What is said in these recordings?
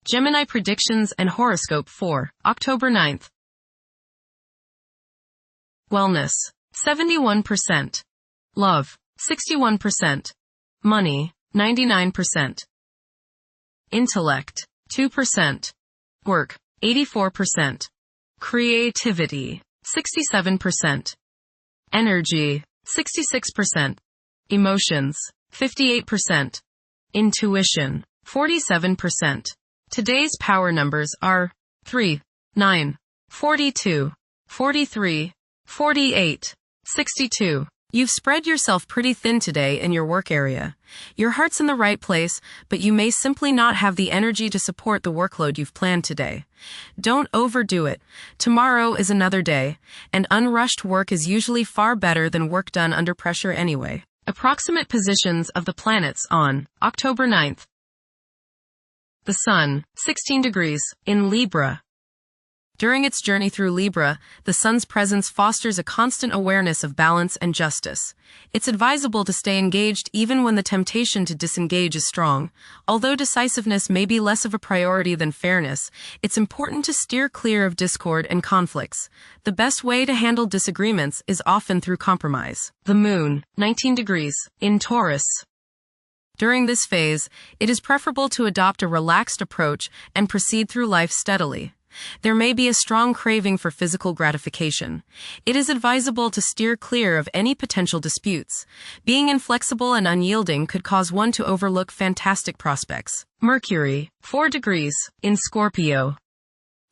Gemini predictions and horoscope for October 9th. Wellness, 71%. Love, 61%. Money, 99%. Intellect, 2%. Work, 84%. Creativity, 67%. Energy, 66%. Emotions, 58%. Intuition, 47%. Today's power numbers are 3, 9, 42, 43, 48, 62. You've spread yourself pretty thin today in your work area. Your heart's in the right place, but you may simply not have the energy to support the workload you've planned today. Don't overdo it. Tomorrow is another day, and unrushed work is usually far better than work done under pressure anyway. Approximate positions of the planets on October 9th. The Sun, 16 degrees, in Libra. During its journey through Libra, the Sun's presence fosters a constant awareness of balance and justice. It's advisable to stay engaged even when the temptation to disengage is strong. Although decisiveness may be less of a priority than fairness, it's important to steer clear of discord and conflicts. The best way to handle disagreements is often through compromise. The Moon, 19 degrees, in Taurus. During this phase, it is preferable to adopt a relaxed approach and proceed through life steadily. There may be a strong craving for physical gratification. It is advisable to steer clear of any potential disputes. Being inflexible and unyielding could cause one to overlook fantastic prospects. Mercury, 4 degrees, in Scorpio.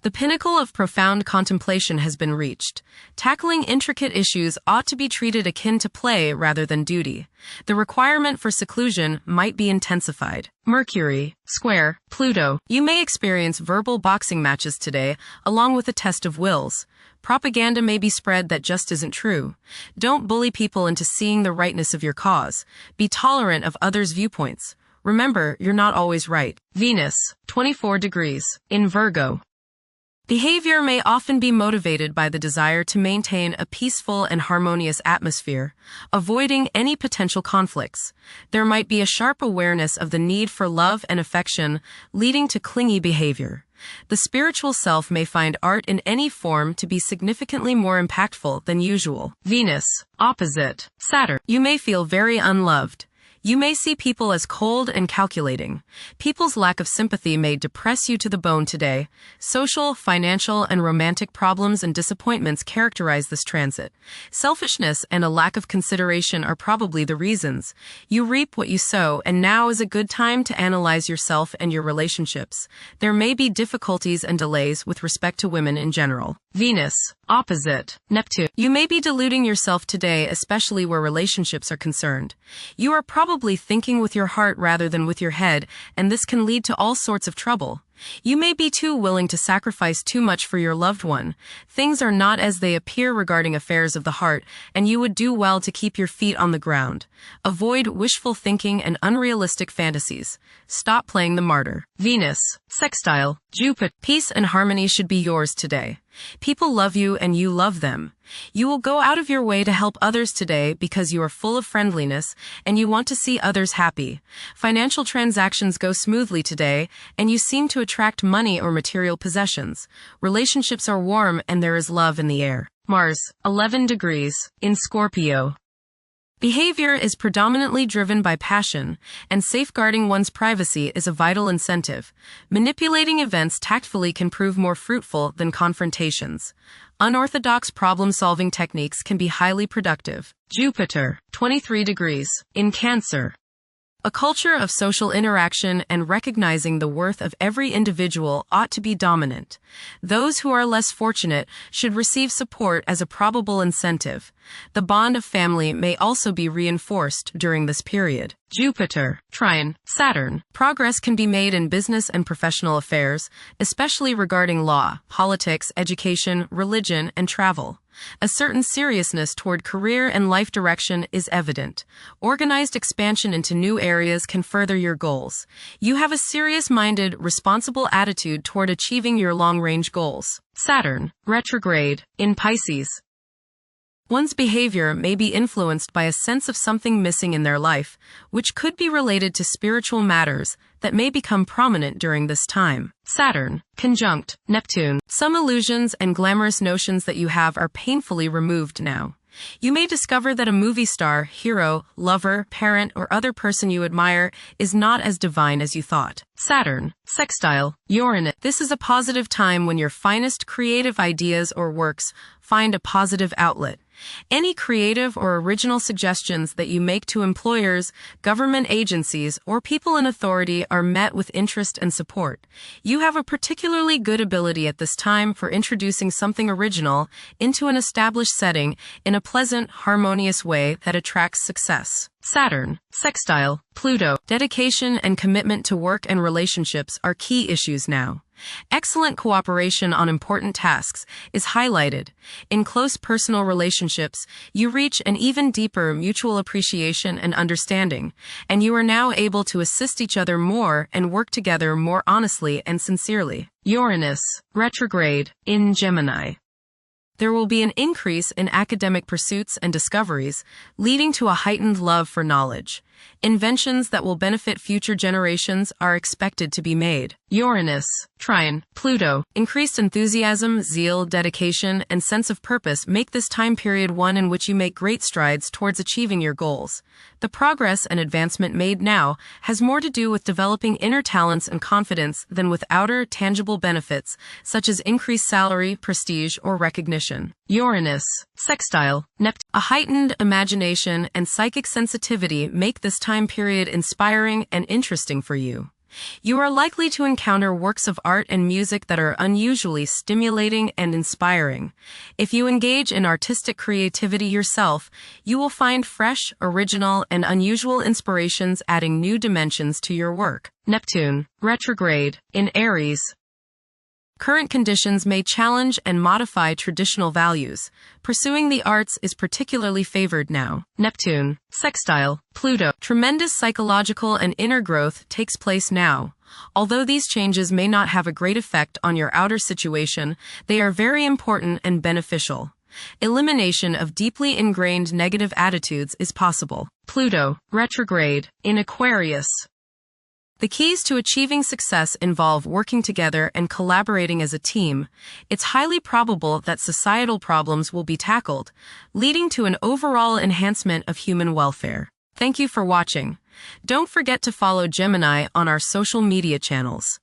The pinnacle of profound contemplation has been reached. Tackling intricate issues ought to be treated akin to play rather than duty. The requirement for seclusion might be intensified. Mercury, square, Pluto. You may experience verbal boxing matches today, along with a test of wills. Propaganda may be spread that just isn't true. Don't bully people into seeing the rightness of your cause. Be tolerant of others' viewpoints. Remember, you're not always right. Venus, 24 degrees, in Virgo. Behavior may often be motivated by the desire to maintain a peaceful and harmonious atmosphere, avoiding any potential conflicts. There might be a sharp awareness of the need for love and affection, leading to clingy behavior. The spiritual self may find art in any form to be significantly more impactful than usual. Venus, opposite Saturn. You may feel very unloved. You may see people as cold and calculating. People's lack of sympathy may depress you to the bone today. Social, financial, and romantic problems and disappointments characterize this transit. Selfishness and a lack of consideration are probably the reasons. You reap what you sow, and now is a good time to analyze yourself and your relationships. There may be difficulties and delays with respect to women in general. Venus, opposite Neptune. You may be deluding yourself today, especially where relationships are concerned. You are probably thinking with your heart rather than with your head, and this can lead to all sorts of trouble. You may be too willing to sacrifice too much for your loved one. Things are not as they appear regarding affairs of the heart, and you would do well to keep your feet on the ground. Avoid wishful thinking and unrealistic fantasies. Stop playing the martyr. Venus, sextile Jupiter. Peace and harmony should be yours today. People love you and you love them. You will go out of your way to help others today because you are full of friendliness and you want to see others happy. Financial transactions go smoothly today, and you seem to attract money or material possessions. Relationships are warm and there is love in the air. Mars, 11 degrees, in Scorpio. Behavior is predominantly driven by passion, and safeguarding one's privacy is a vital incentive. Manipulating events tactfully can prove more fruitful than confrontations. Unorthodox problem-solving techniques can be highly productive. Jupiter, 23 degrees, in Cancer. A culture of social interaction and recognizing the worth of every individual ought to be dominant. Those who are less fortunate should receive support as a probable incentive. The bond of family may also be reinforced during this period. Jupiter, trine Saturn. Progress can be made in business and professional affairs, especially regarding law, politics, education, religion, and travel. A certain seriousness toward career and life direction is evident. Organized expansion into new areas can further your goals. You have a serious-minded, responsible attitude toward achieving your long-range goals. Saturn, retrograde, in Pisces. One's behavior may be influenced by a sense of something missing in their life, which could be related to spiritual matters, that may become prominent during this time. Saturn, conjunct Neptune. Some illusions and glamorous notions that you have are painfully removed now. You may discover that a movie star, hero, lover, parent, or other person you admire is not as divine as you thought. Saturn, sextile Uranus. This is a positive time when your finest creative ideas or works find a positive outlet. Any creative or original suggestions that you make to employers, government agencies, or people in authority are met with interest and support. You have a particularly good ability at this time for introducing something original into an established setting in a pleasant, harmonious way that attracts success. Saturn, sextile Pluto. Dedication and commitment to work and relationships are key issues now. Excellent cooperation on important tasks is highlighted. In close personal relationships, you reach an even deeper mutual appreciation and understanding, and you are now able to assist each other more and work together more honestly and sincerely. Uranus, retrograde, in Gemini. There will be an increase in academic pursuits and discoveries, leading to a heightened love for knowledge. Inventions that will benefit future generations are expected to be made. Uranus, trine Pluto. Increased enthusiasm, zeal, dedication, and sense of purpose make this time period one in which you make great strides towards achieving your goals. The progress and advancement made now has more to do with developing inner talents and confidence than with outer, tangible benefits, such as increased salary, prestige, or recognition. Uranus, sextile Neptune. A heightened imagination and psychic sensitivity make this time period inspiring and interesting for you. You are likely to encounter works of art and music that are unusually stimulating and inspiring. If you engage in artistic creativity yourself, you will find fresh, original, and unusual inspirations adding new dimensions to your work. Neptune, retrograde, in Aries. Current conditions may challenge and modify traditional values. Pursuing the arts is particularly favored now. Neptune, sextile Pluto. Tremendous psychological and inner growth takes place now. Although these changes may not have a great effect on your outer situation, they are very important and beneficial. Elimination of deeply ingrained negative attitudes is possible. Pluto, retrograde, in Aquarius. The keys to achieving success involve working together and collaborating as a team. It's highly probable that societal problems will be tackled, leading to an overall enhancement of human welfare. Thank you for watching. Don't forget to follow Gemini on our social media channels.